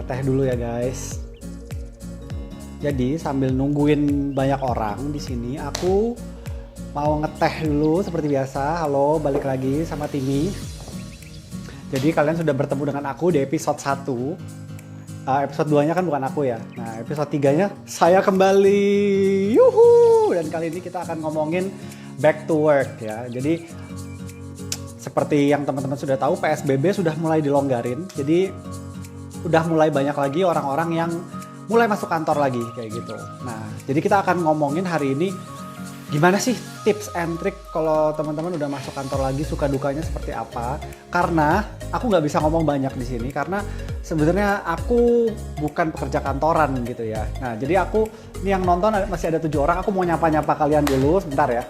ngeteh dulu ya guys. Jadi sambil nungguin banyak orang di sini, aku mau ngeteh dulu seperti biasa. Halo, balik lagi sama Timi. Jadi kalian sudah bertemu dengan aku di episode 1. Episode 2-nya kan bukan aku ya. Nah, episode 3-nya saya kembali. Yuhu! Dan kali ini kita akan ngomongin back to work ya. Jadi seperti yang teman-teman sudah tahu, PSBB sudah mulai dilonggarin. Jadi udah mulai banyak lagi orang-orang yang mulai masuk kantor lagi kayak gitu. Nah, jadi kita akan ngomongin hari ini gimana sih tips and trick kalau teman-teman udah masuk kantor lagi, suka dukanya seperti apa. Karena aku nggak bisa ngomong banyak di sini karena sebenarnya aku bukan pekerja kantoran gitu ya. Nah, jadi aku ini yang nonton masih ada 7 orang. Aku mau nyapa-nyapa kalian dulu sebentar ya.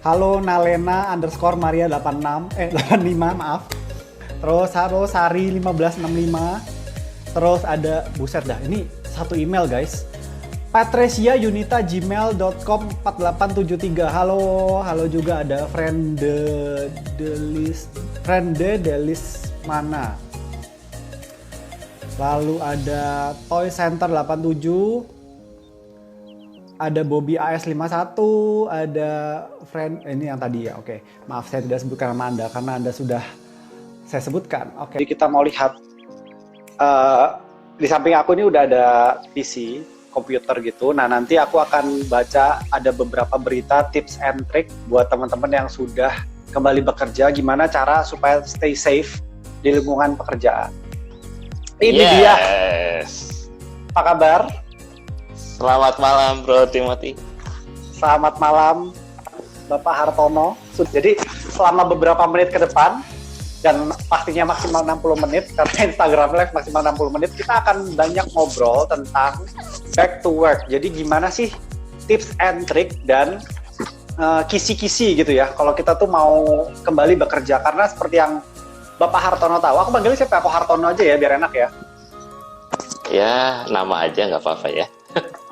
Halo Nalena _ Maria 85 maaf. Terus halo Sari 1565. Terus ada, buset dah, ini satu email guys. patresiaunita@gmail.com 4873. Halo juga ada Friende Delis mana. Lalu ada Toy Center 87. Ada Bobby AS51, ada ini yang tadi ya, oke. Maaf saya tidak sebutkan nama Anda karena Anda sudah saya sebutkan. Oke. Jadi kita mau lihat di samping aku ini udah ada PC, komputer gitu. Nah, nanti aku akan baca ada beberapa berita tips and trick buat teman-teman yang sudah kembali bekerja, gimana cara supaya stay safe di lingkungan pekerjaan. Ini dia. Apa kabar? Selamat malam Bro Timothy. Selamat malam Bapak Hartono. Jadi selama beberapa menit ke depan, dan pastinya maksimal 60 menit, karena Instagram Live maksimal 60 menit, kita akan banyak ngobrol tentang back to work. Jadi gimana sih tips and trick dan kisi-kisi gitu ya, kalau kita tuh mau kembali bekerja. Karena seperti yang Bapak Hartono tahu, aku panggilnya siapa? Aku Hartono aja ya, biar enak ya. Ya, nama aja nggak apa-apa ya.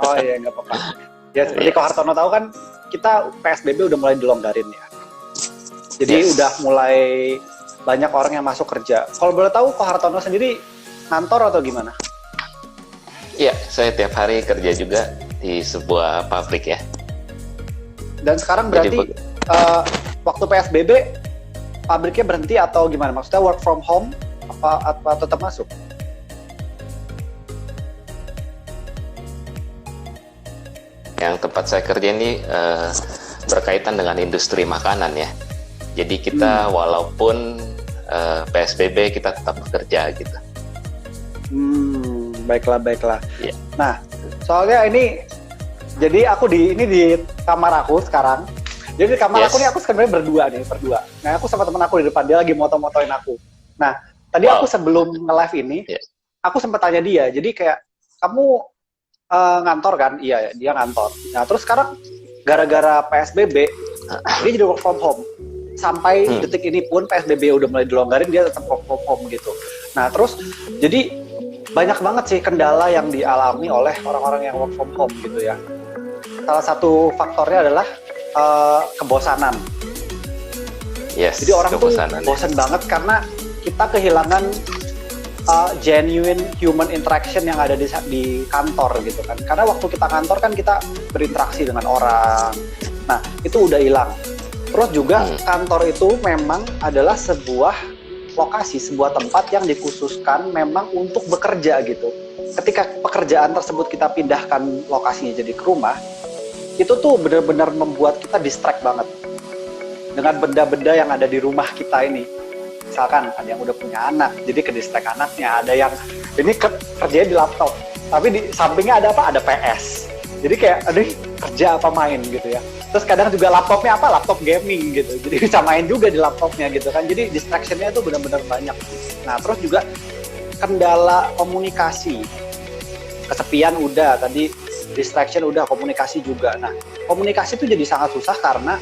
Oh iya, nggak apa-apa. Ya seperti Ko Hartono tahu kan, kita PSBB udah mulai dilonggarin ya. Jadi udah mulai banyak orang yang masuk kerja. Kalau boleh tahu, Ko Hartono sendiri kantor atau gimana? Iya, saya tiap hari kerja juga di sebuah pabrik ya. Dan sekarang berarti waktu PSBB pabriknya berhenti atau gimana? Maksudnya work from home apa tetap masuk? Yang tempat saya kerja ini berkaitan dengan industri makanan ya. Jadi kita walaupun PSBB kita tetap bekerja gitu. Baiklah. Yeah. Nah, soalnya ini, jadi aku di kamar aku sekarang. Jadi di kamar aku nih, aku sebenarnya berdua. Nah, aku sama teman aku di depan, dia lagi moto-motoin aku. Nah, tadi aku sebelum nge-live ini, aku sempat tanya dia. Jadi kayak, kamu ngantor kan? Iya, dia ngantor. Nah, terus sekarang gara-gara PSBB, dia jadi work from home. Sampai detik ini pun PSBB udah mulai dilonggarin, dia tetap work from home gitu. Nah, terus jadi banyak banget sih kendala yang dialami oleh orang-orang yang work from home gitu ya. Salah satu faktornya adalah kebosanan. Yes, jadi orang tuh bosan banget karena kita kehilangan genuine human interaction yang ada di kantor gitu kan. Karena waktu kita kantor kan kita berinteraksi dengan orang. Nah, itu udah hilang. Terus juga kantor itu memang adalah sebuah lokasi, sebuah tempat yang dikhususkan memang untuk bekerja gitu. Ketika pekerjaan tersebut kita pindahkan lokasinya jadi ke rumah, itu tuh benar-benar membuat kita distract banget dengan benda-benda yang ada di rumah kita ini. Misalkan ada yang udah punya anak, jadi ke distract anaknya. Ada yang ini kerjanya di laptop, tapi di sampingnya ada apa? Ada PS. Jadi kayak, aduh, kerja apa main gitu ya. Terus kadang juga laptopnya apa? Laptop gaming gitu. Jadi bisa main juga di laptopnya gitu kan. Jadi distraction-nya itu benar-benar banyak. Nah, terus juga kendala komunikasi. Kesepian udah, tadi distraction udah, komunikasi juga. Nah, komunikasi itu jadi sangat susah karena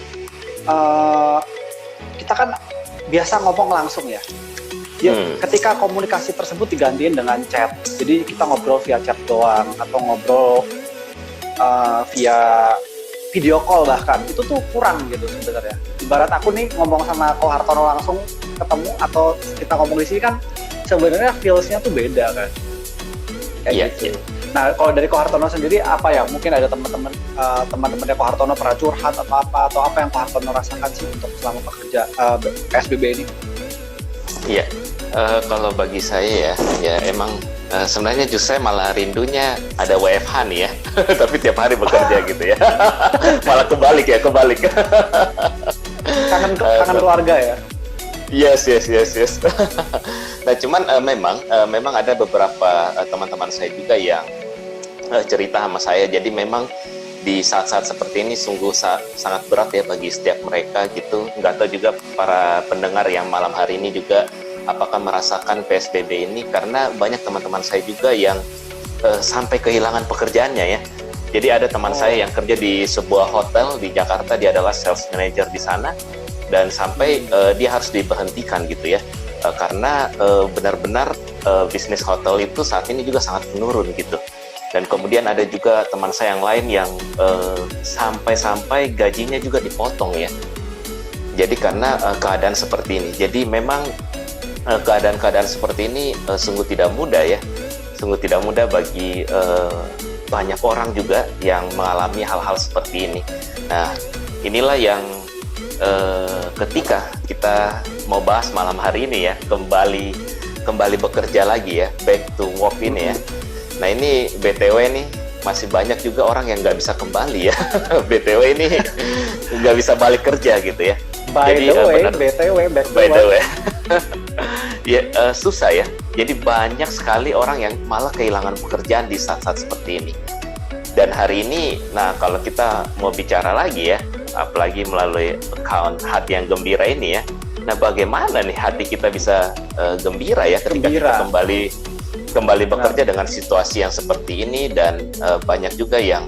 kita kan biasa ngomong langsung ya. Ketika komunikasi tersebut digantiin dengan chat. Jadi kita ngobrol via chat doang atau ngobrol via video call bahkan, itu tuh kurang gitu sebenarnya. Ibarat aku nih ngomong sama Ko Hartono langsung ketemu atau kita ngomong di sini kan sebenarnya feels-nya tuh beda kan. Kayak Iya, gitu. iya. Nah, kalau dari Ko Hartono sendiri apa ya? Mungkin ada teman-temannya Ko Hartono pernah curhat atau apa yang Ko Hartono rasakan sih untuk selama bekerja PSBB ini? Iya, kalau bagi saya ya emang sebenarnya justru saya malah rindunya ada WFH nih ya, tapi tiap hari bekerja gitu ya. Malah kebalik. Kangen keluarga ya? Yes. Nah, cuman memang ada beberapa teman-teman saya juga yang cerita sama saya. Jadi memang di saat-saat seperti ini sungguh sangat berat ya bagi setiap mereka gitu. Nggak tahu juga para pendengar yang malam hari ini juga apakah merasakan PSBB ini, karena banyak teman-teman saya juga yang sampai kehilangan pekerjaannya ya. Jadi ada teman saya yang kerja di sebuah hotel di Jakarta, dia adalah sales manager di sana, dan sampai dia harus diberhentikan gitu ya, karena benar-benar bisnis hotel itu saat ini juga sangat menurun gitu. Dan kemudian ada juga teman saya yang lain yang sampai gajinya juga dipotong ya. Jadi karena keadaan seperti ini. Jadi memang keadaan-keadaan seperti ini sungguh tidak mudah ya. Sungguh tidak mudah bagi banyak orang juga yang mengalami hal-hal seperti ini. Nah, inilah yang ketika kita mau bahas malam hari ini ya, kembali bekerja lagi ya, back to work ini ya. Nah, ini BTW nih masih banyak juga orang yang nggak bisa kembali ya. BTW ini nggak bisa balik kerja gitu ya. By the way, BTW back to work. Ya, susah ya. Jadi banyak sekali orang yang malah kehilangan pekerjaan di saat-saat seperti ini. Dan hari ini, nah kalau kita mau bicara lagi ya, apalagi melalui account Hati yang Gembira ini ya. Nah, bagaimana nih hati kita bisa gembira ya ketika kita kembali bekerja dengan situasi yang seperti ini, dan banyak juga yang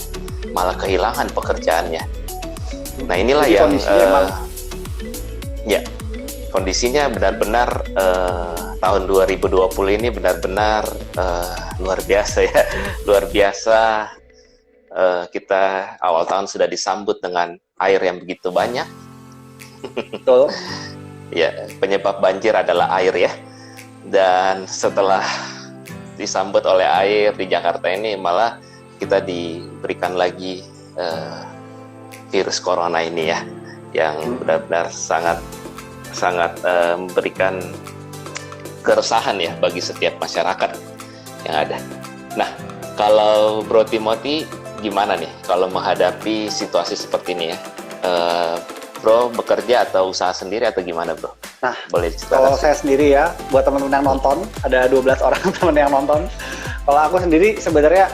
malah kehilangan pekerjaannya. Nah, inilah jadi yang kondisinya benar-benar tahun 2020 ini benar-benar luar biasa ya. Luar biasa. Kita awal tahun sudah disambut dengan air yang begitu banyak. Betul. Ya, penyebab banjir adalah air ya. Dan setelah disambut oleh air di Jakarta ini, malah kita diberikan lagi virus corona ini ya, yang benar-benar sangat memberikan keresahan ya bagi setiap masyarakat yang ada. Nah, kalau Bro Timothy gimana nih kalau menghadapi situasi seperti ini ya? Bro bekerja atau usaha sendiri atau gimana, Bro? Nah, boleh ceritakan. Kalau saya sendiri ya, buat teman-teman yang nonton, ada 12 orang teman yang nonton. Kalau aku sendiri sebenarnya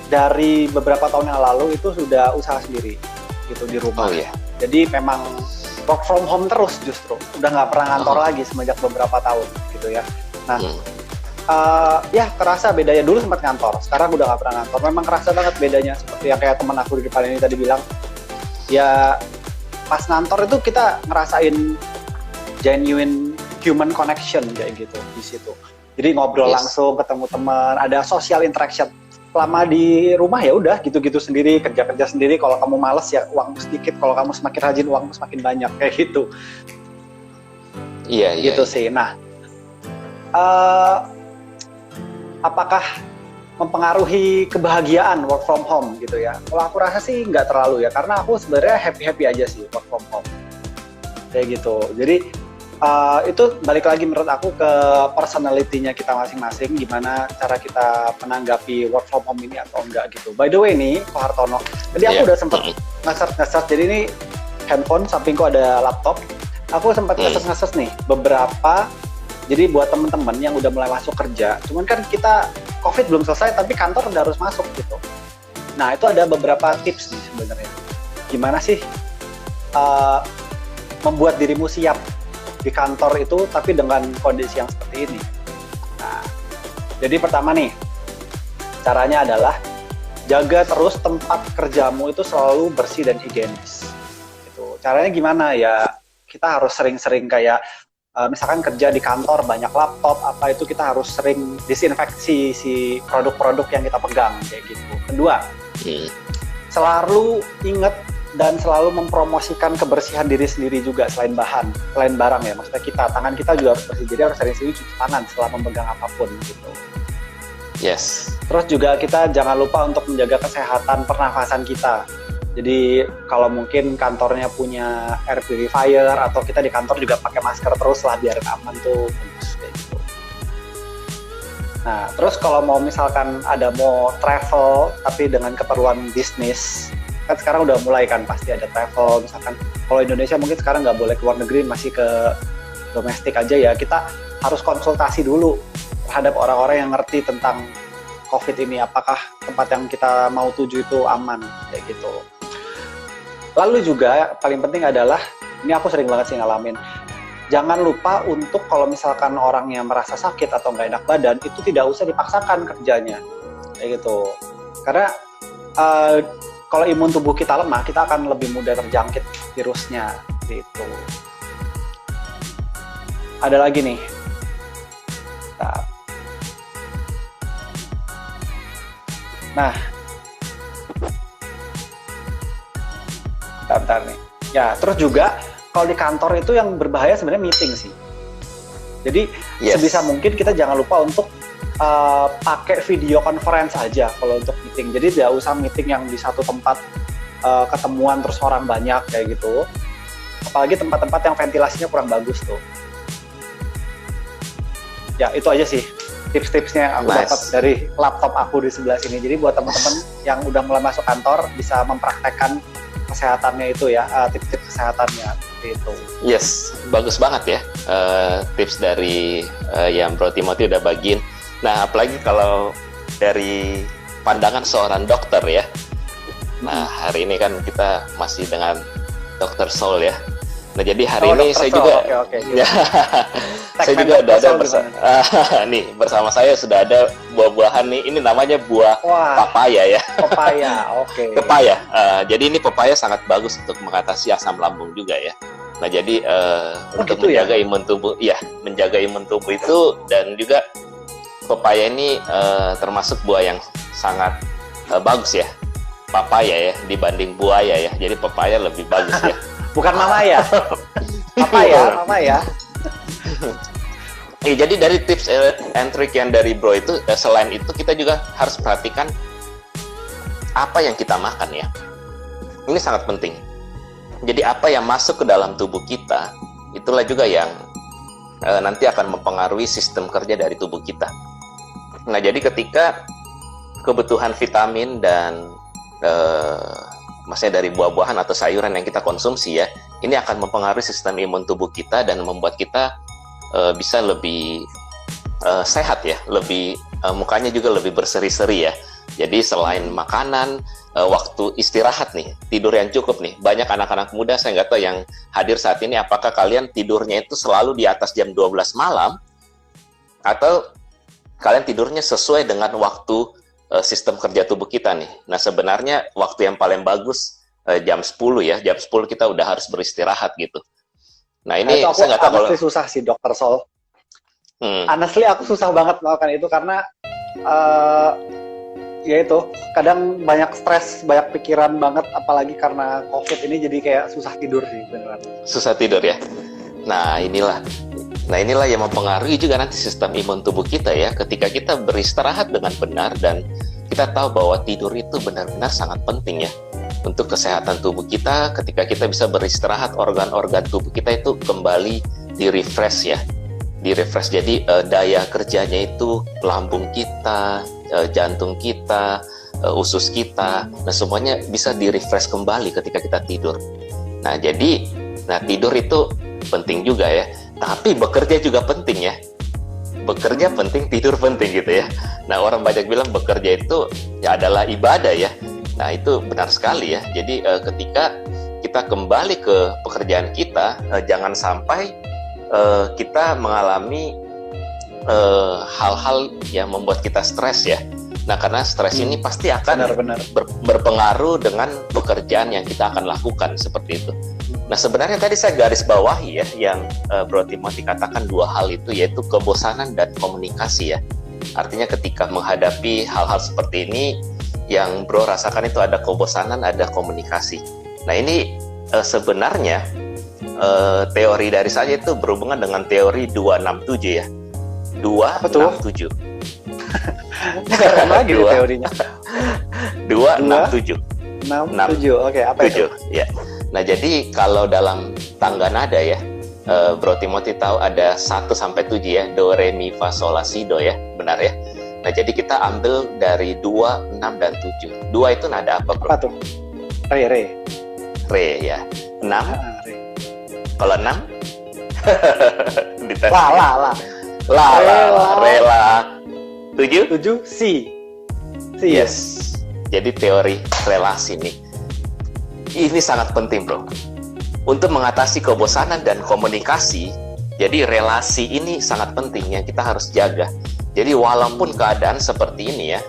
dari beberapa tahun yang lalu itu sudah usaha sendiri gitu di rumah. Oh iya. Jadi memang work from home terus justru. Udah nggak pernah ngantor lagi semenjak beberapa tahun gitu ya. Nah, ya kerasa bedanya. Dulu sempat ngantor, sekarang udah nggak pernah ngantor. Memang kerasa banget bedanya, seperti yang kayak teman aku di depan ini tadi bilang. Ya pas ngantor itu kita ngerasain genuine human connection kayak gitu di situ. Jadi ngobrol langsung, ketemu teman, ada social interaction. Selama di rumah ya udah gitu-gitu sendiri, kerja-kerja sendiri. Kalau kamu males ya uang sedikit, kalau kamu semakin rajin uang semakin banyak kayak gitu. Iya, gitu sih. Nah, apakah mempengaruhi kebahagiaan work from home gitu ya? Kalau aku rasa sih nggak terlalu ya, karena aku sebenarnya happy aja sih work from home kayak gitu. Jadi itu balik lagi menurut aku ke personality-nya kita masing-masing, gimana cara kita menanggapi work from home ini atau enggak gitu. By the way nih, Pak Hartono, jadi aku udah sempet nge-search, jadi ini handphone, sampingku ada laptop, aku sempat nge-search nih beberapa. Jadi buat teman-teman yang udah mulai masuk kerja, cuman kan kita COVID belum selesai, tapi kantor udah harus masuk gitu. Nah, itu ada beberapa tips nih sebenarnya. Gimana sih membuat dirimu siap di kantor itu, tapi dengan kondisi yang seperti ini. Nah, jadi pertama nih, caranya adalah jaga terus tempat kerjamu itu selalu bersih dan higienis. Gitu. Caranya gimana ya? Kita harus sering-sering kayak misalkan kerja di kantor banyak laptop apa itu, kita harus sering disinfeksi si produk-produk yang kita pegang kayak gitu. Kedua, selalu ingat dan selalu mempromosikan kebersihan diri sendiri juga selain barang ya. Maksudnya tangan kita juga harus bersih. Jadi harus sering-sering cuci tangan setelah memegang apapun gitu. Yes. Terus juga kita jangan lupa untuk menjaga kesehatan pernafasan kita. Jadi kalau mungkin kantornya punya air purifier atau kita di kantor juga pakai masker terus lah biar aman tuh, bagus kayak gitu. Nah, terus kalau mau misalkan mau travel tapi dengan keperluan bisnis, kan sekarang udah mulai kan pasti ada travel. Misalkan kalau Indonesia mungkin sekarang nggak boleh keluar negeri, masih ke domestik aja ya. Kita harus konsultasi dulu terhadap orang-orang yang ngerti tentang COVID ini, apakah tempat yang kita mau tuju itu aman kayak gitu. Lalu juga paling penting adalah, ini aku sering banget sih ngalamin, jangan lupa untuk kalau misalkan orang yang merasa sakit atau nggak enak badan, itu tidak usah dipaksakan kerjanya kayak gitu. Karena kalau imun tubuh kita lemah, kita akan lebih mudah terjangkit virusnya gitu. Ada lagi nih. Nah, bentar nih. Ya, terus juga kalau di kantor itu yang berbahaya sebenarnya meeting sih. Jadi sebisa mungkin kita jangan lupa untuk pakai video conference aja kalau untuk meeting. Jadi tidak usah meeting yang di satu tempat ketemuan terus orang banyak kayak gitu. Apalagi tempat-tempat yang ventilasinya kurang bagus tuh. Ya, itu aja sih tips-tipsnya yang aku dapat dari laptop aku di sebelah sini. Jadi buat teman-teman yang udah mulai masuk kantor bisa mempraktekkan kesehatannya itu ya, tips-tips kesehatannya itu. Yes, bagus banget ya tips dari yang Bro Timothy udah bagiin. Nah, apalagi kalau dari pandangan seorang dokter ya. Nah, hari ini kan kita masih dengan Dr. Soul ya. Nah, jadi hari ini saya juga saya juga udah ada nih bersama saya sudah ada buah-buahan nih. Ini namanya buah papaya ya. Papaya, oke. Pepaya. Jadi ini pepaya sangat bagus untuk mengatasi asam lambung juga ya. Nah, jadi untuk gitu menjaga imun tubuh, ya, menjaga imun tubuh itu, dan juga pepaya ini termasuk buah yang sangat bagus ya. Papaya ya dibanding buaya ya. Jadi pepaya lebih bagus ya. Bukan mama ya? Mama ya. Jadi dari tips and trick yang dari Bro itu, selain itu kita juga harus perhatikan apa yang kita makan ya. Ini sangat penting. Jadi apa yang masuk ke dalam tubuh kita, itulah juga yang nanti akan mempengaruhi sistem kerja dari tubuh kita. Nah, jadi ketika kebutuhan vitamin dan maksudnya dari buah-buahan atau sayuran yang kita konsumsi ya, ini akan mempengaruhi sistem imun tubuh kita dan membuat kita bisa lebih sehat ya, lebih mukanya juga lebih berseri-seri ya. Jadi selain makanan, waktu istirahat nih, tidur yang cukup nih. Banyak anak-anak muda, saya nggak tahu yang hadir saat ini, apakah kalian tidurnya itu selalu di atas jam 12 malam, atau kalian tidurnya sesuai dengan waktu sistem kerja tubuh kita nih. Nah, sebenarnya waktu yang paling bagus jam 10 ya. Jam 10 kita udah harus beristirahat gitu. Nah, ini saya nggak tahu kalau... susah sih, Dr. Sol. Honestly, aku susah banget melakukan itu karena ya itu, kadang banyak stres, banyak pikiran banget, apalagi karena COVID ini jadi kayak susah tidur sih beneran. Susah tidur ya? Nah, inilah yang mempengaruhi juga nanti sistem imun tubuh kita ya. Ketika kita beristirahat dengan benar, dan kita tahu bahwa tidur itu benar-benar sangat penting ya untuk kesehatan tubuh kita. Ketika kita bisa beristirahat, organ-organ tubuh kita itu kembali di-refresh ya. Di-refresh, jadi daya kerjanya itu lambung kita, jantung kita, usus kita, nah semuanya bisa di-refresh kembali ketika kita tidur. Nah, jadi tidur itu penting juga ya. Tapi bekerja juga penting ya. Bekerja penting, tidur penting gitu ya. Nah, orang banyak bilang bekerja itu ya adalah ibadah ya. Nah, itu benar sekali ya. Jadi ketika kita kembali ke pekerjaan kita, jangan sampai kita mengalami hal-hal yang membuat kita stres ya. Nah, karena stres ini pasti akan berpengaruh dengan pekerjaan yang kita akan lakukan seperti itu. Nah, sebenarnya tadi saya garis bawahi ya, yang Bro Timothy katakan dua hal itu, yaitu kebosanan dan komunikasi ya. Artinya ketika menghadapi hal-hal seperti ini, yang Bro rasakan itu ada kebosanan, ada komunikasi. Nah ini sebenarnya teori dari saya itu berhubungan dengan teori 267 ya. Betul. 267. Keren lagi nih teorinya. 267. 67. Oke, apa itu? Ya. Nah, jadi kalau dalam tangga nada ya, Bro Timothy tahu ada 1 sampai 7 ya, do, re, mi, fa, sol, la, si, do ya, benar ya. Nah, jadi kita ambil dari 2, 6 dan 7. 2 itu nada apa, Bro? Apa tuh? Re. Re ya. 6. Re. Kalau 6? Dites. La. Rela. 7? 7 si. Yes. Jadi teori relasi nih. Ini sangat penting, Bro. Untuk mengatasi kebosanan dan komunikasi, jadi relasi ini sangat penting yang kita harus jaga. Jadi walaupun keadaan seperti ini ya,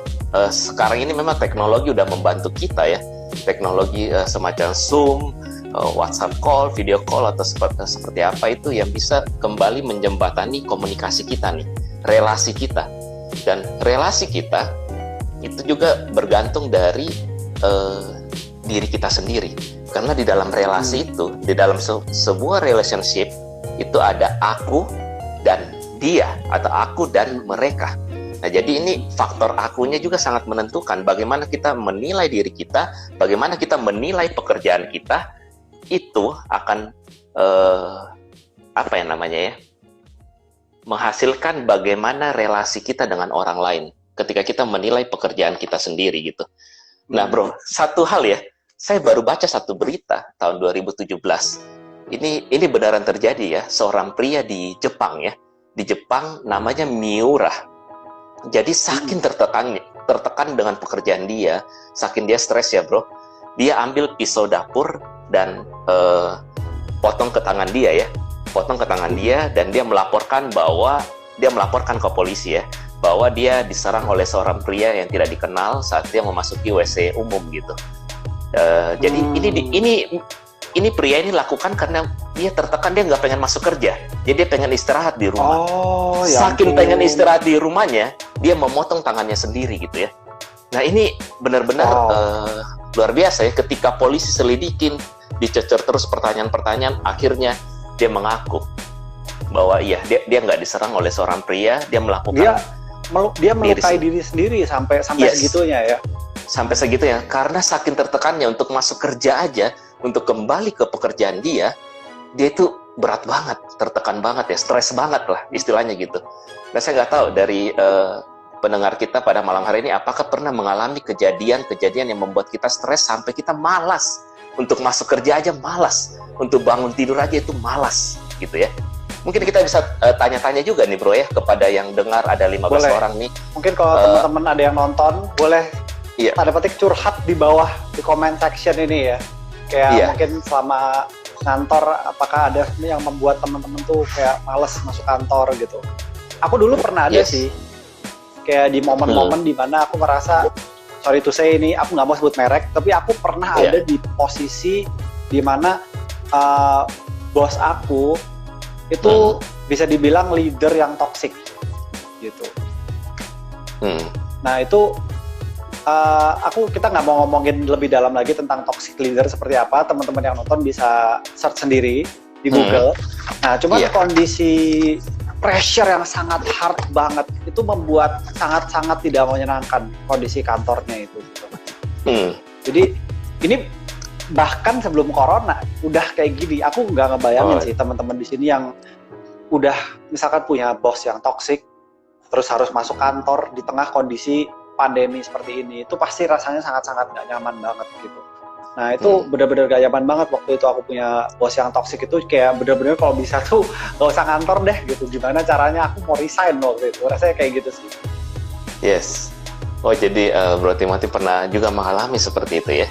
sekarang ini memang teknologi udah membantu kita ya. Teknologi semacam Zoom, WhatsApp call, video call atau seperti apa itu yang bisa kembali menjembatani komunikasi kita nih, relasi kita. Dan relasi kita itu juga bergantung dari diri kita sendiri. Karena di dalam relasi itu, di dalam sebuah relationship itu ada aku dan dia atau aku dan mereka. Nah, jadi ini faktor akunya juga sangat menentukan bagaimana kita menilai diri kita, bagaimana kita menilai pekerjaan kita, itu akan apa ya namanya ya, menghasilkan bagaimana relasi kita dengan orang lain ketika kita menilai pekerjaan kita sendiri gitu. Nah, Bro, satu hal ya, saya baru baca satu berita tahun 2017. Ini benaran terjadi ya, seorang pria di Jepang ya. Di Jepang namanya Miura. Jadi saking tertekan dengan pekerjaan dia, saking dia stres ya, Bro. Dia ambil pisau dapur dan potong ke tangan dia ya. Potong ke tangan dia dan dia melaporkan ke polisi ya, bahwa dia diserang oleh seorang pria yang tidak dikenal saat dia memasuki WC umum gitu. Jadi ini pria ini lakukan karena dia tertekan, dia nggak pengen masuk kerja, jadi dia pengen istirahat di rumah. Saking pengen istirahat di rumahnya, dia memotong tangannya sendiri gitu ya. Nah ini benar-benar luar biasa ya. Ketika polisi selidikin, dicecer terus pertanyaan-pertanyaan, akhirnya dia mengaku bahwa iya dia nggak diserang oleh seorang pria, dia melakukan dia melukai diri sendiri sampai segitunya ya. Sampai segitunya, karena saking tertekannya untuk masuk kerja aja, untuk kembali ke pekerjaan dia itu berat banget, tertekan banget ya, stres banget lah istilahnya gitu. Nah, saya nggak tahu dari pendengar kita pada malam hari ini, apakah pernah mengalami kejadian-kejadian yang membuat kita stres sampai kita malas untuk masuk kerja aja, malas untuk bangun tidur aja itu malas gitu ya. Mungkin kita bisa tanya-tanya juga nih, Bro ya, kepada yang dengar, ada 15 orang nih. Mungkin kalau teman-teman ada yang nonton, boleh tanda petik curhat di bawah di comment section ini ya. Kayak mungkin selama kantor, apakah ada yang membuat teman-teman tuh kayak males masuk kantor gitu. Aku dulu pernah ada sih, kayak di momen-momen dimana aku merasa, sorry to say ini, aku nggak mau sebut merek, tapi aku pernah ada di posisi dimana bos aku itu bisa dibilang leader yang toksik gitu. Nah itu kita nggak mau ngomongin lebih dalam lagi tentang toxic leader seperti apa. Teman-teman yang nonton bisa search sendiri di Google. Nah cuman kondisi pressure yang sangat hard banget itu membuat sangat-sangat tidak menyenangkan kondisi kantornya itu. Jadi ini bahkan sebelum corona udah kayak gini. Aku nggak ngebayangin sih teman-teman di sini yang udah misalkan punya bos yang toksik, terus harus masuk kantor di tengah kondisi pandemi seperti ini, itu pasti rasanya sangat-sangat gak nyaman banget gitu. Nah itu benar-benar gak nyaman banget waktu itu aku punya bos yang toksik itu, kayak benar-benar kalau bisa tuh gak usah kantor deh gitu. Gimana caranya aku mau resign waktu itu, rasanya kayak gitu sih. Yes. Oh jadi Bro Timothy pernah juga mengalami seperti itu ya?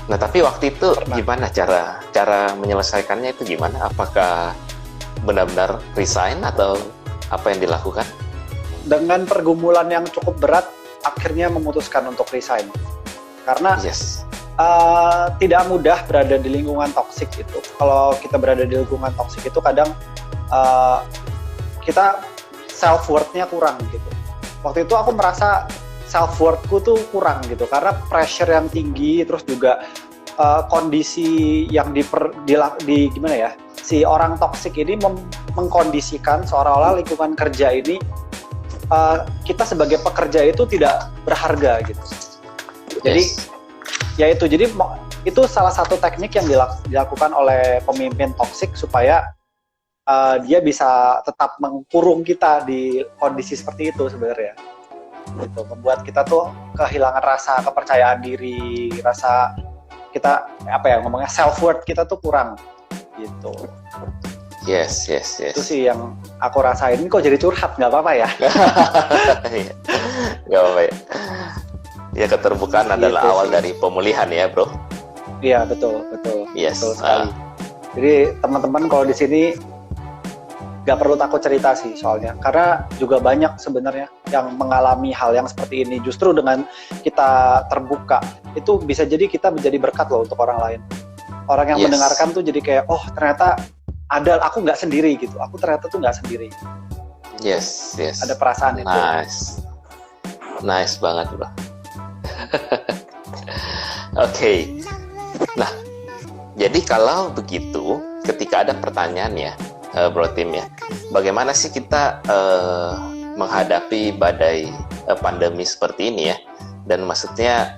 Nah tapi waktu itu gimana cara menyelesaikannya itu gimana? Apakah benar-benar resign atau apa yang dilakukan? Dengan pergumulan yang cukup berat, akhirnya memutuskan untuk resign. Karena tidak mudah berada di lingkungan toksik itu. Kalau kita berada di lingkungan toksik itu kadang kita self-worth-nya kurang gitu. Waktu itu aku merasa self-worth-ku tuh kurang gitu, karena pressure yang tinggi, terus juga kondisi yang gimana ya, si orang toksik ini mengkondisikan seolah-olah lingkungan kerja ini kita sebagai pekerja itu tidak berharga gitu. Jadi ya jadi itu salah satu teknik yang dilakukan oleh pemimpin toksik supaya dia bisa tetap mengkurung kita di kondisi seperti itu sebenarnya. Gitu, membuat kita tuh kehilangan rasa kepercayaan diri, rasa kita ngomongnya self worth kita tuh kurang gitu. Yes. Itu sih yang aku rasain. Kok jadi curhat, nggak apa-apa ya? Nggak apa-apa ya. Ya, keterbukaan adalah awal dari pemulihan ya, bro. Iya, betul. Yes. Betul sekali. Jadi teman-teman kalau di sini nggak perlu takut cerita sih soalnya, karena juga banyak sebenarnya yang mengalami hal yang seperti ini. Justru dengan kita terbuka, itu bisa jadi kita menjadi berkat loh untuk orang lain. Orang yang mendengarkan tuh jadi kayak, oh ternyata aku nggak sendiri gitu. Aku ternyata tuh nggak sendiri. Yes. Ada perasaan itu. Nice banget, bro. Oke. Nah, jadi kalau begitu, ketika ada pertanyaan ya, Bro Tim ya, bagaimana sih kita menghadapi badai pandemi seperti ini ya? Dan maksudnya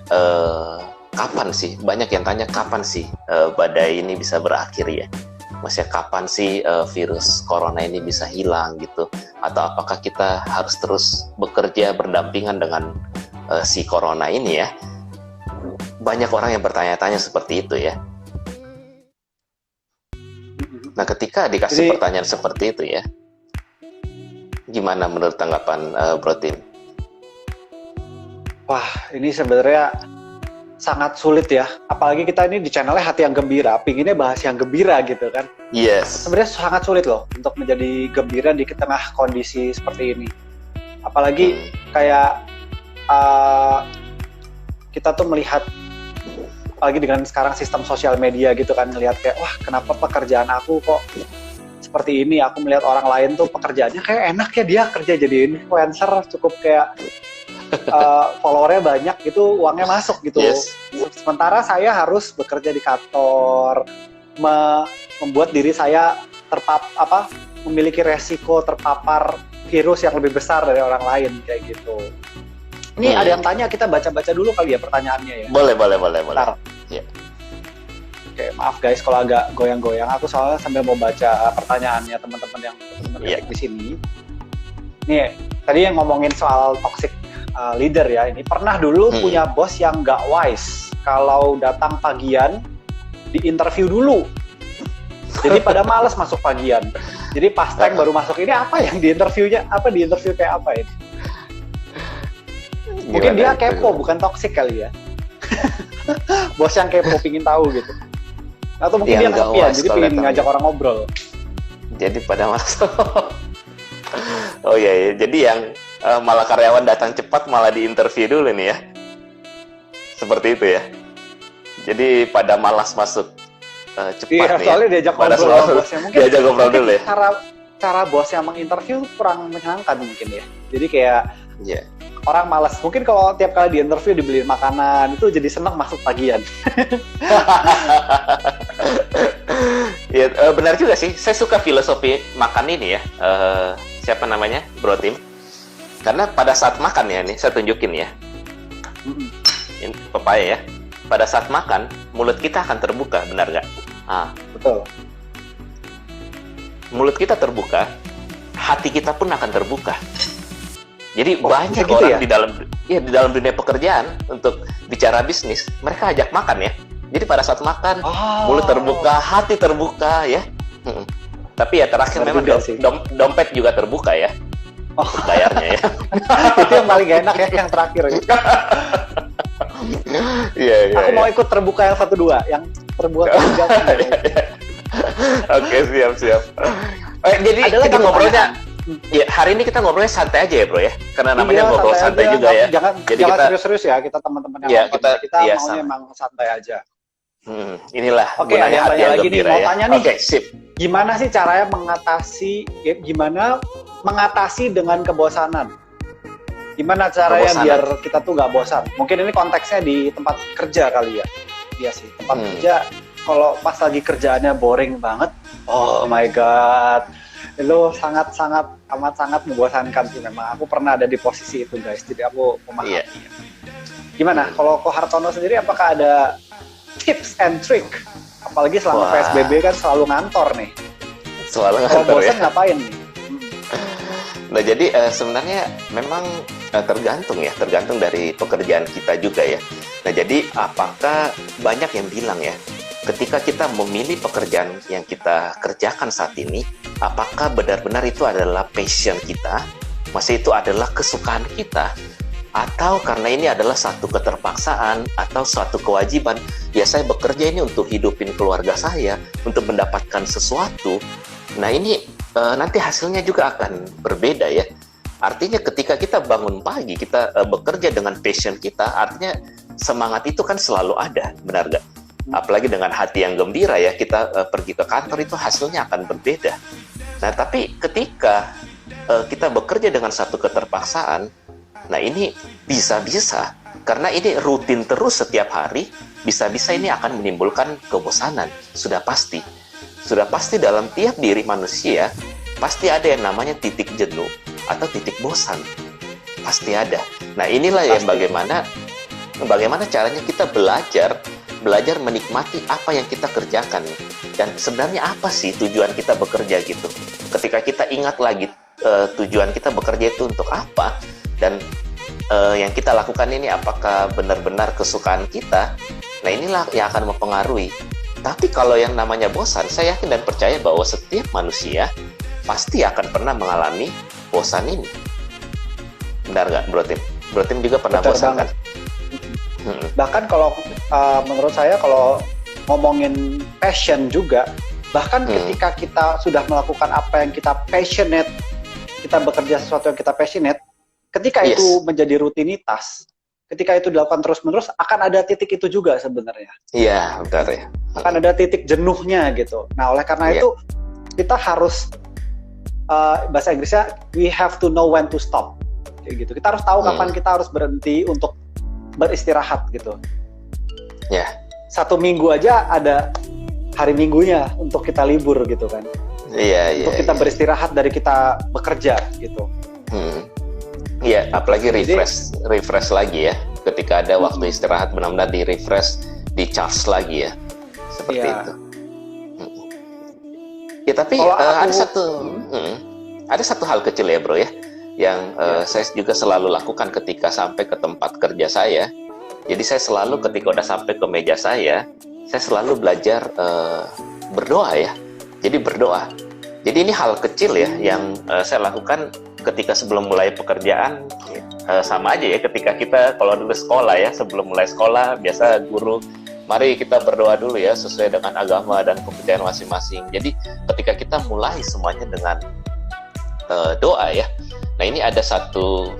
kapan sih? Banyak yang tanya kapan sih badai ini bisa berakhir ya? Maksudnya kapan sih virus corona ini bisa hilang gitu? Atau apakah kita harus terus bekerja berdampingan dengan si corona ini ya? Banyak orang yang bertanya-tanya seperti itu ya. Nah, ketika dikasih pertanyaan seperti itu ya, gimana menurut tanggapan Bro Tim? Wah, ini sebenarnya sangat sulit ya. Apalagi kita ini di channelnya Hati yang Gembira, pinginnya bahas yang gembira gitu kan. Yes. Sebenarnya sangat sulit loh untuk menjadi gembira di tengah kondisi seperti ini. Apalagi kayak kita tuh melihat, apalagi dengan sekarang sistem sosial media gitu kan, ngelihat kayak, wah kenapa pekerjaan aku kok seperti ini. Aku melihat orang lain tuh pekerjaannya kayak enak ya, dia kerja jadi influencer, cukup kayak followernya banyak gitu, uangnya masuk gitu. Yes. Sementara saya harus bekerja di kantor, membuat diri saya memiliki resiko terpapar virus yang lebih besar dari orang lain kayak gitu. Ini ada yang tanya, kita baca-baca dulu kali ya pertanyaannya ya. Boleh. Ya. Oke, maaf guys kalau agak goyang-goyang. Aku soalnya sambil mau baca pertanyaannya teman-teman yang ketik di sini. Nih, tadi yang ngomongin soal toxic leader ya. Ini pernah dulu punya bos yang nggak wise. Kalau datang pagian, di interview dulu. Jadi pada males masuk pagian. Jadi pas tank baru masuk. Ini apa yang di interviewnya? Di interview kayak apa ini? Mungkin dia kepo, bukan toksik kali ya. Bos yang kepo, pingin tahu gitu. Atau mungkin dia kesepian, jadi pingin ngajak orang ngobrol. Jadi pada masa. Oh iya, jadi yang malah karyawan datang cepat malah diinterview dulu nih ya. Seperti itu ya. Jadi pada malas masuk cepat nih. Iya, soalnya diajak ngobrol bosnya. Mungkin diajak ngobrol dulu ya. Cara bos yang menginterview kurang menyenangkan mungkin ya. Jadi kayak orang malas. Mungkin kalau tiap kali diinterview dibeliin makanan, itu jadi senang masuk pagian. Ya, benar juga sih. Saya suka filosofi makan ini ya. Siapa namanya? Bro Tim. Karena pada saat makan ya, nih saya tunjukin ya. Ini pepaya ya. Pada saat makan, mulut kita akan terbuka, benar nggak? Betul. Mulut kita terbuka, hati kita pun akan terbuka. Jadi banyak orang ya? di dalam dunia pekerjaan untuk bicara bisnis, mereka ajak makan ya. Jadi pada saat makan, mulut terbuka, hati terbuka ya. Tapi ya terakhir memang dompet juga terbuka ya. Bayarnya ya. Itu yang paling gak enak ya, yang terakhir. Iya. Aku mau ikut terbuka yang 1-2, yang terbuka yang 3. Oke, siap. Jadi kita ngobrolnya. Ya, hari ini kita ngobrolnya santai aja ya, Bro ya. Karena namanya ngobrol santai juga ya. Jangan kita serius-serius ya, kita teman-teman yang kita maunya emang santai aja. Inilah Oke, ada yang tanya lagi nih, mau tanya nih. Oke, sip. Gimana sih caranya mengatasi dengan kebosanan? Gimana caranya biar kita tuh nggak bosan? Mungkin ini konteksnya di tempat kerja kali ya. iya sih. Tempat kerja kalau pas lagi kerjaannya boring banget, oh my god, itu amat sangat membosankan sih memang. Aku pernah ada di posisi itu guys, jadi aku memahami. Iya. Gimana? Kalau Ko Hartono sendiri, apakah ada tips and trick? Apalagi selama PSBB kan selalu ngantor nih. Selalu Kalau ngantor bosan ya. ngapain nih? Nah jadi sebenarnya memang tergantung dari pekerjaan kita juga ya. Nah jadi apakah banyak yang bilang ya, ketika kita memilih pekerjaan yang kita kerjakan saat ini, apakah benar-benar itu adalah passion kita, masih itu adalah kesukaan kita, atau karena ini adalah satu keterpaksaan atau suatu kewajiban, ya saya bekerja ini untuk hidupin keluarga saya, untuk mendapatkan sesuatu. Nah ini nanti hasilnya juga akan berbeda ya. Artinya ketika kita bangun pagi, kita bekerja dengan passion kita, artinya semangat itu kan selalu ada, benar nggak? Apalagi dengan hati yang gembira ya, kita pergi ke kantor itu hasilnya akan berbeda. Nah tapi ketika kita bekerja dengan satu keterpaksaan, nah ini bisa-bisa, karena ini rutin terus setiap hari, bisa-bisa ini akan menimbulkan kebosanan, sudah pasti. Sudah pasti dalam tiap diri manusia, pasti ada yang namanya titik jenuh atau titik bosan. Pasti ada. Nah inilah yang bagaimana caranya kita belajar menikmati apa yang kita kerjakan. Dan sebenarnya apa sih tujuan kita bekerja gitu. Ketika kita ingat lagi tujuan kita bekerja itu untuk apa, dan yang kita lakukan ini apakah benar-benar kesukaan kita, nah inilah yang akan mempengaruhi. Tapi kalau yang namanya bosan, saya yakin dan percaya bahwa setiap manusia pasti akan pernah mengalami bosan ini. Benar nggak, Bro Tim? Bro Tim juga pernah Betul bosan banget. kan? Bahkan kalau menurut saya, kalau ngomongin passion juga, bahkan ketika kita sudah melakukan apa yang kita passionate, kita bekerja sesuatu yang kita passionate, ketika itu menjadi rutinitas, ketika itu dilakukan terus-menerus, akan ada titik itu juga sebenarnya. Iya, benar ya. Akan ada titik jenuhnya gitu. Nah, oleh karena itu, kita harus, bahasa Inggrisnya, we have to know when to stop. Kayak gitu. Kita harus tahu kapan kita harus berhenti untuk beristirahat gitu. Ya. 1 minggu aja ada hari minggunya untuk kita libur gitu kan. Iya. Untuk kita beristirahat dari kita bekerja gitu. Iya, apalagi refresh lagi ya. Ketika ada waktu istirahat, benar-benar di refresh, di charge lagi ya, seperti itu. Ya tapi ada satu hal kecil ya bro ya, yang saya juga selalu lakukan ketika sampai ke tempat kerja saya. Jadi saya selalu ketika udah sampai ke meja saya selalu belajar berdoa ya. Jadi berdoa. Jadi ini hal kecil ya yang saya lakukan ketika sebelum mulai pekerjaan. Sama aja ya ketika kita kalau dulu sekolah ya, sebelum mulai sekolah biasa guru, mari kita berdoa dulu ya sesuai dengan agama dan kepercayaan masing-masing. Jadi ketika kita mulai semuanya dengan doa ya. Nah ini ada satu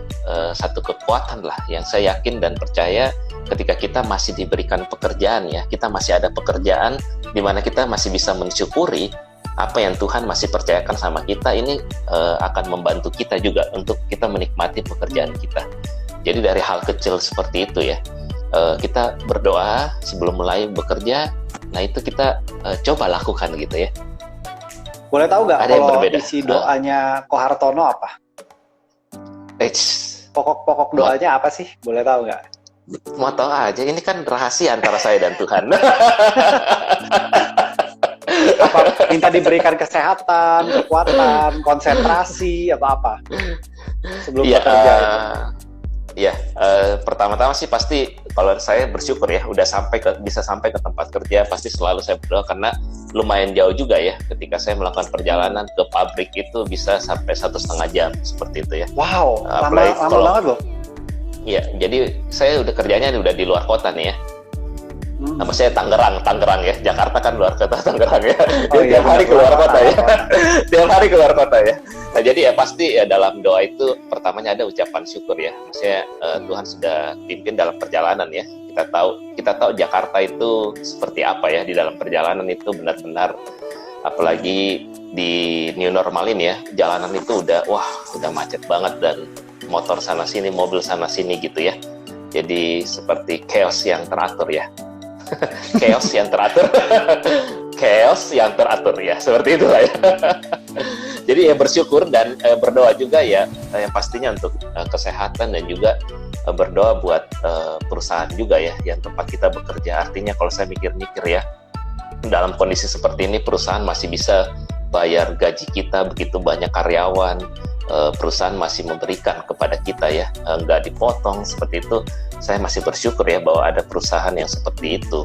kekuatan lah yang saya yakin dan percaya ketika kita masih diberikan pekerjaan ya, kita masih ada pekerjaan di mana kita masih bisa mensyukuri apa yang Tuhan masih percayakan sama kita, ini akan membantu kita juga untuk kita menikmati pekerjaan kita. Jadi dari hal kecil seperti itu ya, kita berdoa sebelum mulai bekerja, nah itu kita coba lakukan gitu ya. Boleh tahu nggak kalau isi doanya Ko Hartono apa? Pokok doanya apa sih? Boleh tahu nggak? Mau tahu aja, ini kan rahasia antara saya dan Tuhan. Apa, minta diberikan kesehatan, kekuatan, konsentrasi, apa sebelum bekerja itu? Ya, pertama-tama sih pasti kalau saya bersyukur ya udah bisa sampai ke tempat kerja, pasti selalu saya berdoa karena lumayan jauh juga ya. Ketika saya melakukan perjalanan ke pabrik itu bisa sampai 1,5 jam seperti itu ya. Wow, lama banget loh. Iya, jadi saya udah kerjanya udah di luar kota nih ya. Nama saya Tangerang ya. Jakarta kan luar kota, Tangerang ya. Tiap hari keluar kota ya. Tiap hari keluar kota ya. Nah jadi ya pasti ya dalam doa itu pertamanya ada ucapan syukur ya. Maksudnya Tuhan sudah pimpin dalam perjalanan ya. Kita tahu Jakarta itu seperti apa ya di dalam perjalanan itu, benar-benar apalagi di new normal ini ya. Jalanan itu udah macet banget dan motor sana sini, mobil sana sini gitu ya. Jadi seperti chaos yang teratur ya. Chaos yang teratur. Chaos yang teratur ya, seperti itulah ya. Jadi ya bersyukur dan berdoa juga ya, yang pastinya untuk kesehatan dan juga berdoa buat perusahaan juga ya, yang tempat kita bekerja. Artinya kalau saya mikir-mikir ya, dalam kondisi seperti ini perusahaan masih bisa bayar gaji kita, begitu banyak karyawan, perusahaan masih memberikan kepada kita ya, nggak dipotong seperti itu. Saya masih bersyukur ya bahwa ada perusahaan yang seperti itu.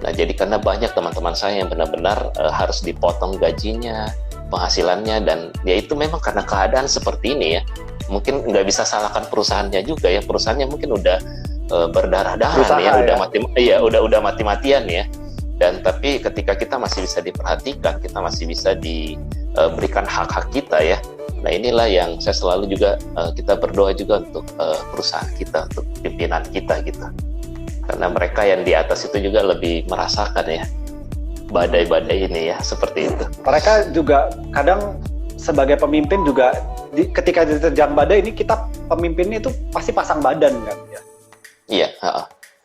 Nah, jadi karena banyak teman-teman saya yang benar-benar harus dipotong gajinya, penghasilannya, dan ya itu memang karena keadaan seperti ini ya. Mungkin nggak bisa salahkan perusahaannya juga ya. Perusahaannya mungkin udah berdarah-darah ya, udah mati-matian ya. Dan tapi ketika kita masih bisa diperhatikan, kita masih bisa diberikan hak-hak kita ya. Nah, inilah yang saya selalu juga kita berdoa juga untuk perusahaan kita, untuk pimpinan kita gitu. Karena mereka yang di atas itu juga lebih merasakan ya badai-badai ini ya, seperti itu. Mereka juga kadang sebagai pemimpin juga ketika diterjang badai ini, kita pemimpinnya itu pasti pasang badan kan ya. Iya,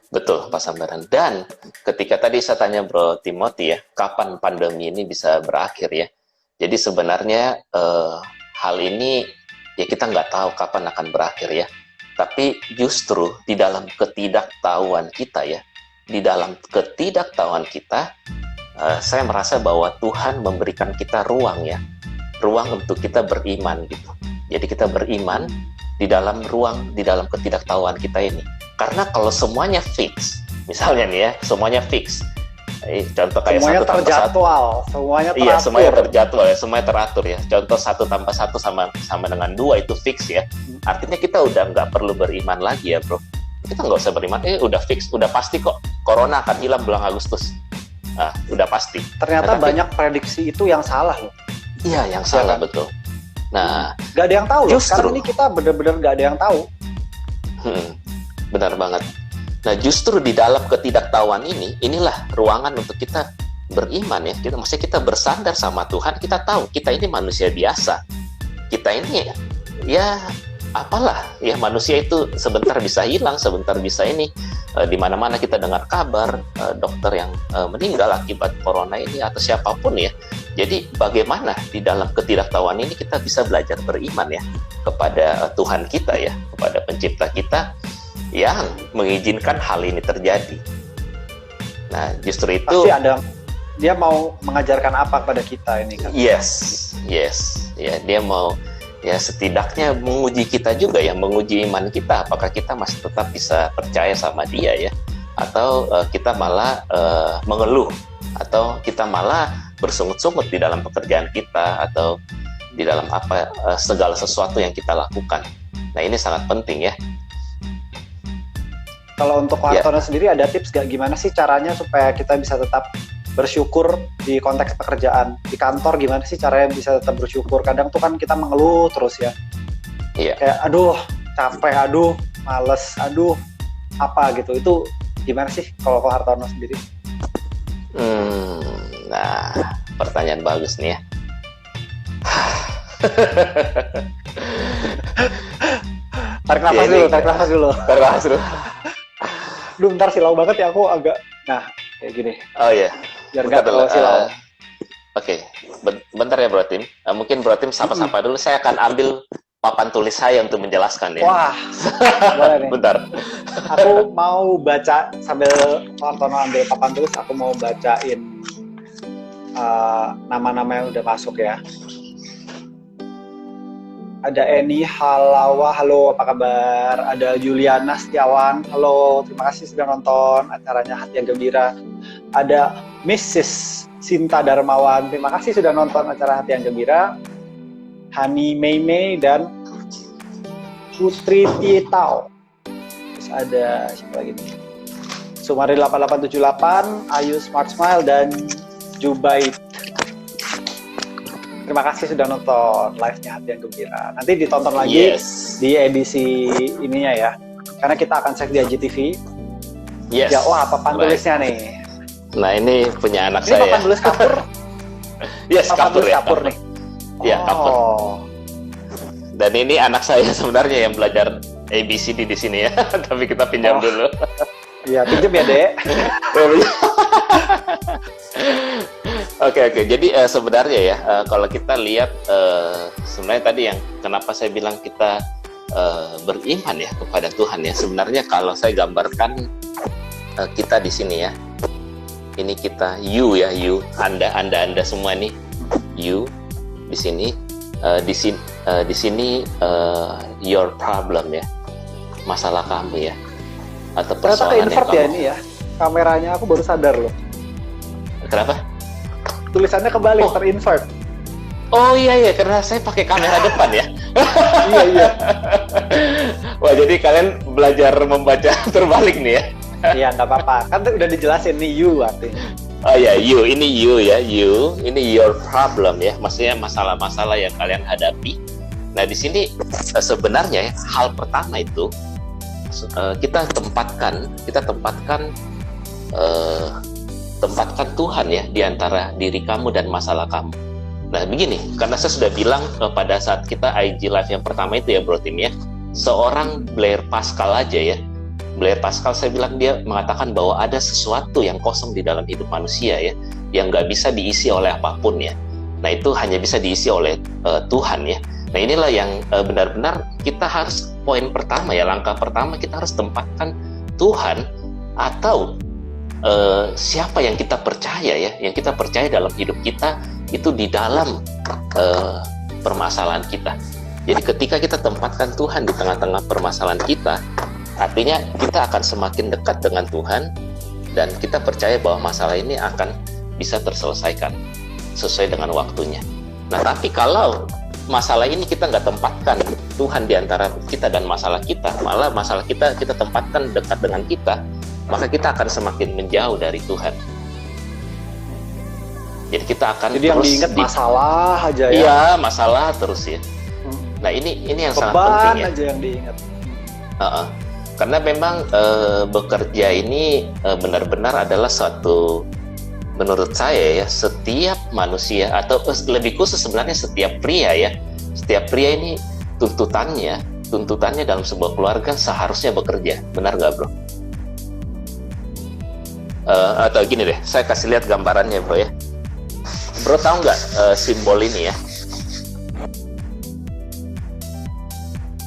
betul, pasang badan. Dan ketika tadi saya tanya Bro Timothy ya, kapan pandemi ini bisa berakhir ya. Jadi sebenarnya hal ini ya kita nggak tahu kapan akan berakhir ya. Tapi justru di dalam ketidaktahuan kita ya, di dalam ketidaktahuan kita, saya merasa bahwa Tuhan memberikan kita ruang ya, ruang untuk kita beriman gitu. Jadi kita beriman di dalam ruang, di dalam ketidaktahuan kita ini. Karena kalau semuanya fix, misalnya nih ya, semuanya fix. Contoh kayak semuanya 1 tambah 1. terjadwal, semuanya teratur. Iya, semuanya terjadwal ya, semuanya teratur ya. Contoh 1 tambah 1 sama dengan 2 itu fix ya. Artinya kita udah nggak perlu beriman lagi ya, Bro. Kita nggak usah beriman, udah fix, udah pasti kok Corona akan hilang bulan Agustus. Udah pasti. Ternyata banyak prediksi itu yang salah loh. Iya, yang salah kan? Betul. Nah, nggak ada yang tahu loh. Justru Sekarang ini kita benar-benar nggak ada yang tahu. Benar banget. Nah, justru di dalam ketidaktahuan ini, inilah ruangan untuk kita beriman ya. Maksudnya kita bersandar sama Tuhan, kita tahu kita ini manusia biasa. Kita ini ya apalah ya, manusia itu sebentar bisa hilang, sebentar bisa ini. Di mana-mana kita dengar kabar dokter yang meninggal akibat corona ini atau siapapun ya. Jadi bagaimana di dalam ketidaktahuan ini kita bisa belajar beriman ya kepada Tuhan kita ya, kepada pencipta kita yang mengizinkan hal ini terjadi. Nah, justru itu pasti ada, dia mau mengajarkan apa pada kita ini kan? Yes, ya dia mau ya setidaknya menguji kita juga ya, menguji iman kita, apakah kita masih tetap bisa percaya sama dia ya, atau kita malah mengeluh, atau kita malah bersungut-sungut di dalam pekerjaan kita, atau di dalam segala sesuatu yang kita lakukan. Nah, ini sangat penting ya. Kalau untuk Hartono sendiri ada tips gak gimana sih caranya supaya kita bisa tetap bersyukur di konteks pekerjaan? Di kantor gimana sih caranya bisa tetap bersyukur? Kadang tuh kan kita mengeluh terus ya. Iya. Kayak aduh capek, aduh males, aduh apa gitu. Itu gimana sih kalau Hartono sendiri? Nah, pertanyaan bagus nih ya. Tarik nafas dulu, tarik nafas dulu. Tarik nafas dulu. Duh, bentar silau banget ya aku agak. Nah, kayak gini. Oh iya. Biar nggak terlalu silau. Oke, bentar ya Bro Tim. Mungkin Bro Tim sapa-sapa dulu. Saya akan ambil papan tulis saya untuk menjelaskan ya. Wah, boleh nih. Bentar. Aku mau baca sambil Hartono ambil papan tulis. Aku mau bacain nama-nama yang udah masuk ya. Ada Eni Halawa, halo apa kabar? Ada Juliana Setiawan, halo, terima kasih sudah nonton acaranya Hati yang Gembira. Ada Mrs. Sinta Darmawan, terima kasih sudah nonton acara Hati yang Gembira. Hani Mei dan Putri Titau. Terus ada siapa lagi nih? Sumari 8878, Ayu Smart Smile dan Jubaid. Terima kasih sudah nonton live-nya Hati yang Gembira. Nanti ditonton lagi di edisi ininya ya. Karena kita akan cek di IGTV. Yes. Ya, wah papan tulisnya nih. Nah, ini punya anak ini saya. Papan tulis kapur. Yes, papan tulis kapur nih. Iya, kapur. Dan ini anak saya sebenarnya yang belajar ABCD di sini ya. Tapi kita pinjam dulu. Iya, pinjem ya, Dek. Oke. Jadi sebenarnya ya, kalau kita lihat sebenarnya tadi yang kenapa saya bilang kita beriman ya kepada Tuhan ya. Sebenarnya kalau saya gambarkan kita di sini ya, ini kita you ya, you, anda semua nih, you di sini, di sini your problem ya, masalah kamu ya, atau Ternyata persoalan yang ke-invert ya kamu. ini ya. Kameranya aku baru sadar loh. Kenapa? Tulisannya kebalik, Oh. ter-invert. Oh iya, karena saya pakai kamera depan ya. Iya. Wah, jadi kalian belajar membaca terbalik nih ya. Iya, nggak apa-apa. Kan udah dijelasin nih you artinya. Oh ya, you, ini you ya, you, ini your problem ya, maksudnya masalah-masalah yang kalian hadapi. Nah di sini sebenarnya ya, hal pertama itu kita tempatkan Tuhan ya di antara diri kamu dan masalah kamu. Nah begini, karena saya sudah bilang pada saat kita IG Live yang pertama itu ya Bro Tim ya, seorang Blair Pascal aja ya, Blair Pascal saya bilang dia mengatakan bahwa ada sesuatu yang kosong di dalam hidup manusia ya, yang nggak bisa diisi oleh apapun ya. Nah itu hanya bisa diisi oleh Tuhan ya. Nah inilah yang benar-benar kita harus, poin pertama ya, langkah pertama kita harus tempatkan Tuhan atau siapa yang kita percaya ya, yang kita percaya dalam hidup kita itu di dalam permasalahan kita. Jadi ketika kita tempatkan Tuhan di tengah-tengah permasalahan kita, artinya kita akan semakin dekat dengan Tuhan dan kita percaya bahwa masalah ini akan bisa terselesaikan sesuai dengan waktunya. Nah tapi kalau masalah ini kita nggak tempatkan Tuhan di antara kita dan masalah kita, malah masalah kita tempatkan dekat dengan kita, maka kita akan semakin menjauh dari Tuhan. Jadi kita akan Jadi yang terus diingat masalah aja ya. Iya, masalah terus ya. Nah ini yang sangat penting ya. Aja yang diingat. Karena memang bekerja ini benar-benar adalah suatu, menurut saya ya, setiap manusia atau lebih khusus sebenarnya setiap pria ya, setiap pria ini tuntutannya dalam sebuah keluarga seharusnya bekerja, benar nggak bro? Atau gini deh, saya kasih lihat gambarannya bro ya. Bro tahu nggak simbol ini ya?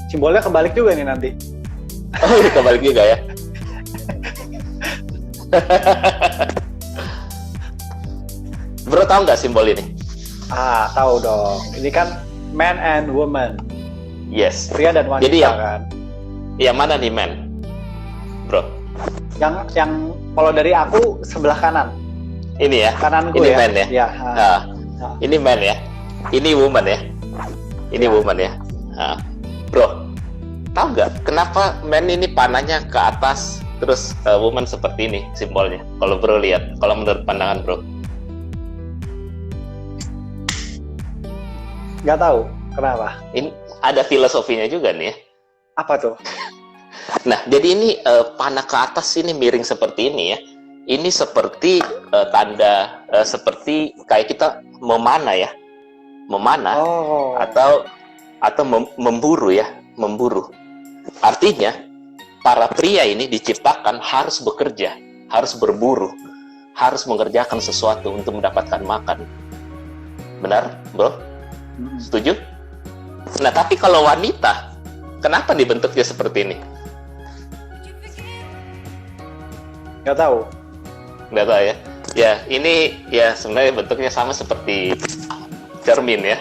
Simbolnya kebalik juga nih nanti. Oh, kebalik juga ya. Bro tahu nggak simbol ini? Tahu dong. Ini kan man and woman. Yes. Pria dan wanita. Jadi kan. Yang mana nih man, bro? Yang kalau dari aku sebelah kanan. Ini ya. Kananku ini ya. Man ya. Ya. Ini man ya. Ini woman ya. Ini woman ya. Bro, tahu nggak kenapa man ini panahnya ke atas, terus woman seperti ini simbolnya? Kalau bro lihat, kalau menurut pandangan bro? Nggak tahu kenapa. Ini ada filosofinya juga nih ya. Apa tuh? Nah, jadi ini panah ke atas ini miring seperti ini ya. Ini seperti tanda seperti kayak kita memanah ya. Memanah atau memburu ya, memburu. Artinya para pria ini diciptakan harus bekerja, harus berburu, harus mengerjakan sesuatu untuk mendapatkan makan. Benar, bro? Setuju? Nah, tapi kalau wanita, kenapa dibentuknya seperti ini? Nggak tahu. Nggak tahu ya. Ya, ini ya sebenarnya bentuknya sama seperti cermin ya.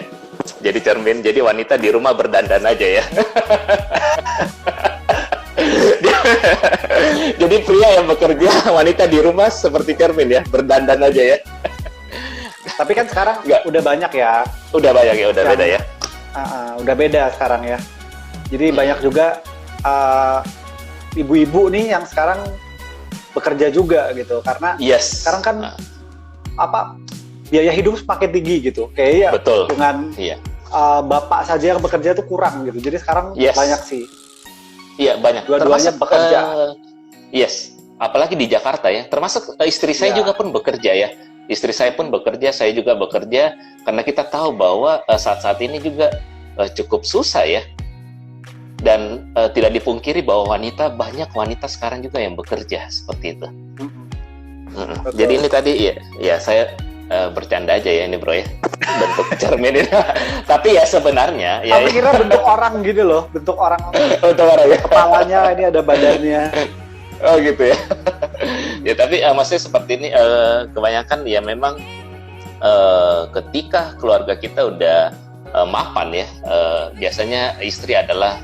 Jadi cermin, jadi wanita di rumah berdandan aja ya. Jadi pria yang bekerja, wanita di rumah seperti cermin ya, berdandan aja ya. Tapi kan sekarang udah banyak ya. Udah banyak ya, udah beda ya. Udah beda sekarang ya. Jadi banyak juga ibu-ibu nih yang sekarang bekerja juga gitu, karena sekarang kan biaya hidup semakin tinggi gitu. Kayak betul. Dengan bapak saja yang bekerja tuh kurang gitu. Jadi sekarang banyak sih. Iya banyak. Dua-duanya bekerja. Yes. Apalagi di Jakarta ya. Termasuk istri saya juga pun bekerja ya. Istri saya pun bekerja, saya juga bekerja, karena kita tahu bahwa saat-saat ini juga cukup susah ya. dan tidak dipungkiri bahwa banyak wanita sekarang juga yang bekerja seperti itu. Jadi ini tadi ya saya bercanda aja ya ini bro ya, bentuk cermin ini. Tapi ya sebenarnya ya. Aku kira bentuk orang gitu loh, bentuk orang. Bentuk orang ya. Kepalanya ini ada badannya. Oh gitu ya. Ya tapi maksudnya seperti ini, kebanyakan ya memang ketika keluarga kita udah mapan ya, biasanya istri adalah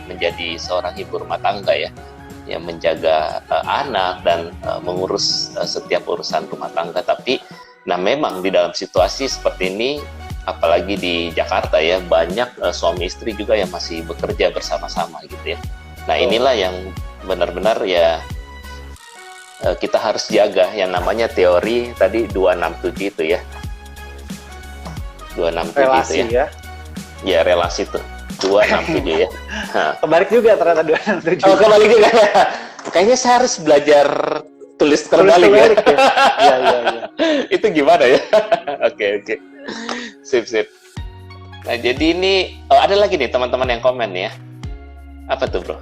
menjadi seorang ibu rumah tangga ya, yang menjaga anak dan mengurus setiap urusan rumah tangga. Tapi nah memang di dalam situasi seperti ini, apalagi di Jakarta ya, banyak suami istri juga yang masih bekerja bersama-sama gitu ya. Nah inilah yang benar-benar ya kita harus jaga, yang namanya teori tadi 267 itu ya. 267 relasi itu ya. Ya relasi tuh 267 ya. Kebalik juga ternyata 267. Oh kebalik juga. Kayaknya saya harus belajar tulis terbalik ya. Iya. Itu gimana ya? Oke. Sip. Nah jadi ini ada lagi nih teman-teman yang komen ya. Apa tuh bro?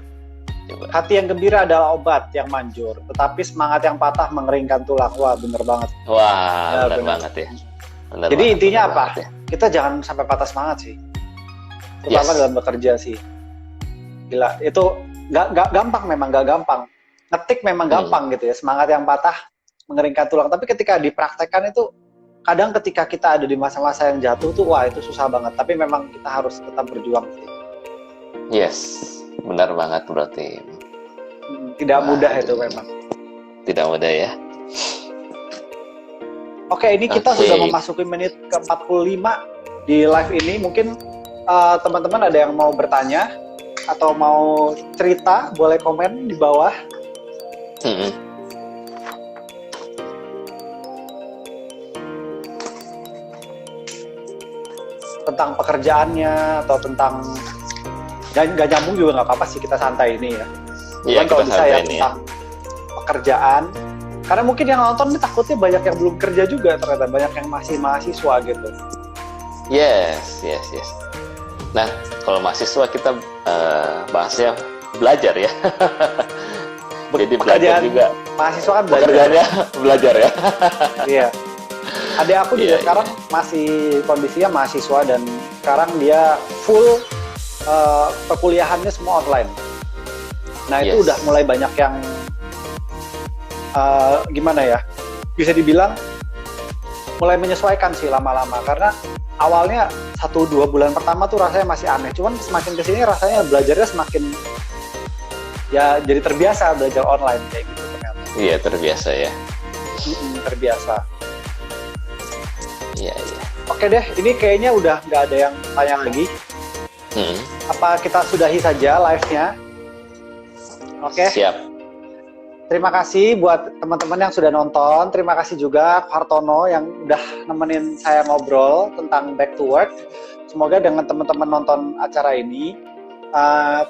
Coba. Hati yang gembira adalah obat yang manjur, tetapi semangat yang patah mengeringkan tulang. Wah, bener banget. Wah, bener banget ya. Jadi banget, intinya apa? Ya. Kita jangan sampai patah semangat sih. Terutama dalam bekerja sih. Gila, itu nggak gampang, memang nggak gampang. Ngetik memang gampang gitu ya, semangat yang patah mengeringkan tulang. Tapi ketika dipraktekkan itu, kadang ketika kita ada di masa-masa yang jatuh tuh, wah itu susah banget. Tapi memang kita harus tetap berjuang sih. Yes. Benar banget berarti. Tidak mudah itu memang. Tidak mudah ya. Oke, ini kita sudah memasuki menit ke-45 di live ini. Mungkin teman-teman ada yang mau bertanya atau mau cerita, boleh komen di bawah. Tentang pekerjaannya atau tentang nggak nyambung juga nggak apa-apa sih, kita santai ini ya. Iya, kalau bisa ya tentang pekerjaan, karena mungkin yang nonton ini takutnya banyak yang belum kerja juga, ternyata banyak yang masih mahasiswa gitu. Yes. Nah kalau mahasiswa kita bahasnya belajar ya. Jadi belajar juga. Mahasiswa kan belajar. Pekerjaannya belajar ya. Iya. Adik aku juga sekarang masih kondisinya mahasiswa dan sekarang dia full perkuliahannya semua online. Nah itu udah mulai banyak yang gimana ya, bisa dibilang mulai menyesuaikan sih lama-lama, karena awalnya 1-2 bulan pertama tuh rasanya masih aneh, cuman semakin kesini rasanya belajarnya semakin ya jadi terbiasa belajar online kayak gitu ternyata. Iya terbiasa ya. Terbiasa. Iya. Oke deh, ini kayaknya udah nggak ada yang tanya lagi. Apa kita sudahi saja live-nya? Oke. Siap. Terima kasih buat teman-teman yang sudah nonton. Terima kasih juga Hartono yang udah nemenin saya ngobrol tentang back to work. Semoga dengan teman-teman nonton acara ini,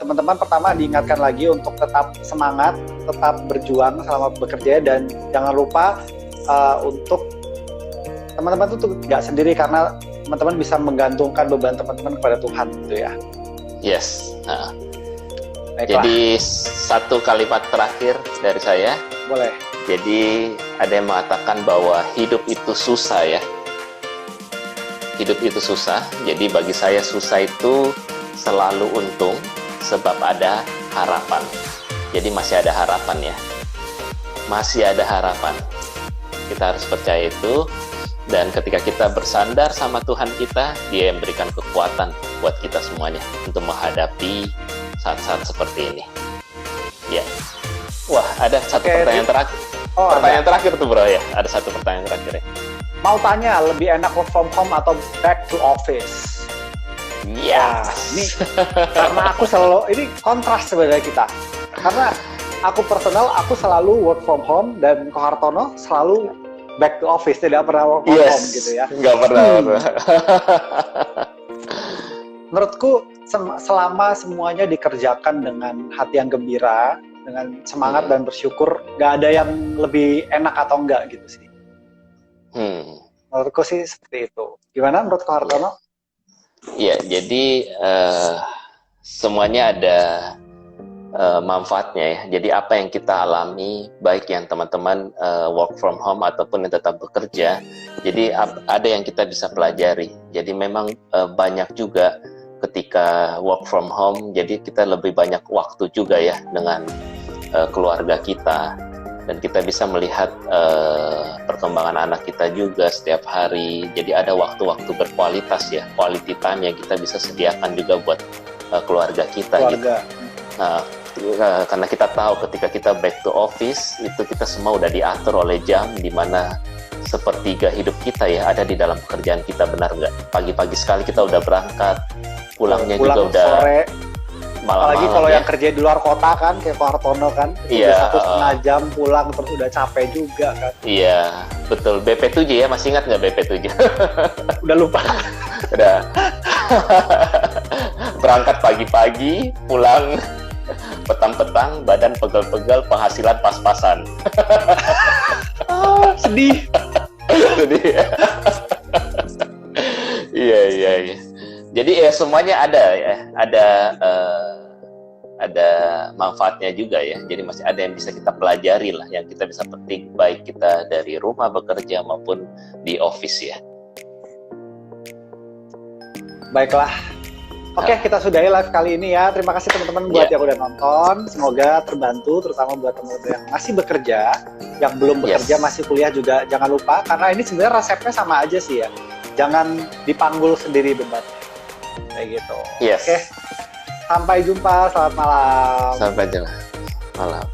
teman-teman pertama diingatkan lagi untuk tetap semangat, tetap berjuang selama bekerja, dan jangan lupa untuk teman-teman tuh nggak sendiri, karena teman-teman bisa menggantungkan beban teman-teman kepada Tuhan gitu ya. Yes. Jadi satu kalimat terakhir dari saya. Boleh. Jadi ada yang mengatakan bahwa hidup itu susah ya. Hidup itu susah. Jadi bagi saya susah itu selalu untung sebab ada harapan. Jadi masih ada harapan ya. Masih ada harapan. Kita harus percaya itu. Dan ketika kita bersandar sama Tuhan kita, Dia yang memberikan kekuatan buat kita semuanya untuk menghadapi saat-saat seperti ini. Ya. Wah, ada satu pertanyaan terakhir. Pertanyaan terakhir tuh bro ya. Ada satu pertanyaan terakhir ya. Mau tanya, lebih enak work from home atau back to office? Yes. Ini karena aku selalu, ini kontras sebenarnya kita. Karena aku personal, aku selalu work from home, dan Ko Hartono selalu back to office, tidak pernah work from home gitu ya. Nggak pernah. Menurutku selama semuanya dikerjakan dengan hati yang gembira, dengan semangat dan bersyukur, nggak ada yang lebih enak atau enggak gitu sih. Menurutku sih seperti itu. Gimana menurut Ko Hartono? Iya, jadi semuanya ada manfaatnya ya. Jadi apa yang kita alami, baik yang teman-teman work from home ataupun yang tetap bekerja, jadi ada yang kita bisa pelajari. Jadi memang banyak juga ketika work from home, jadi kita lebih banyak waktu juga ya dengan keluarga kita, dan kita bisa melihat perkembangan anak kita juga setiap hari. Jadi ada waktu-waktu berkualitas ya, quality time yang kita bisa sediakan juga buat keluarga kita. Gitu. Nah, karena kita tahu ketika kita back to office itu kita semua udah diatur oleh jam, di mana sepertiga hidup kita ya ada di dalam pekerjaan kita, benar nggak? Pagi-pagi sekali kita udah berangkat, pulangnya pulang juga udah sore. Malam-malam. Apalagi kalau ya. yang kerja di luar kota kan, kayak Pak Hartono kan, Iya, 1,5 jam pulang terus udah capek juga kan. Iya, betul. BP7 ya, masih ingat nggak BP7? Udah lupa. Udah. Berangkat pagi-pagi, pulang petang-petang, badan pegel-pegel, penghasilan pas-pasan. Sedih. Sedih. Iya. Jadi ya semuanya ada ya, ada manfaatnya juga ya. Jadi masih ada yang bisa kita pelajari lah, yang kita bisa petik baik kita dari rumah bekerja maupun di office ya. Baiklah. Oke, kita sudahi live kali ini ya. Terima kasih teman-teman buat yang udah nonton. Semoga terbantu, terutama buat teman-teman yang masih bekerja, yang belum bekerja, masih kuliah juga. Jangan lupa, karena ini sebenarnya resepnya sama aja sih ya. Jangan dipanggul sendiri bebannya. Kayak gitu. Yes. Oke. Sampai jumpa, selamat malam. Sampai jumpa. Malam.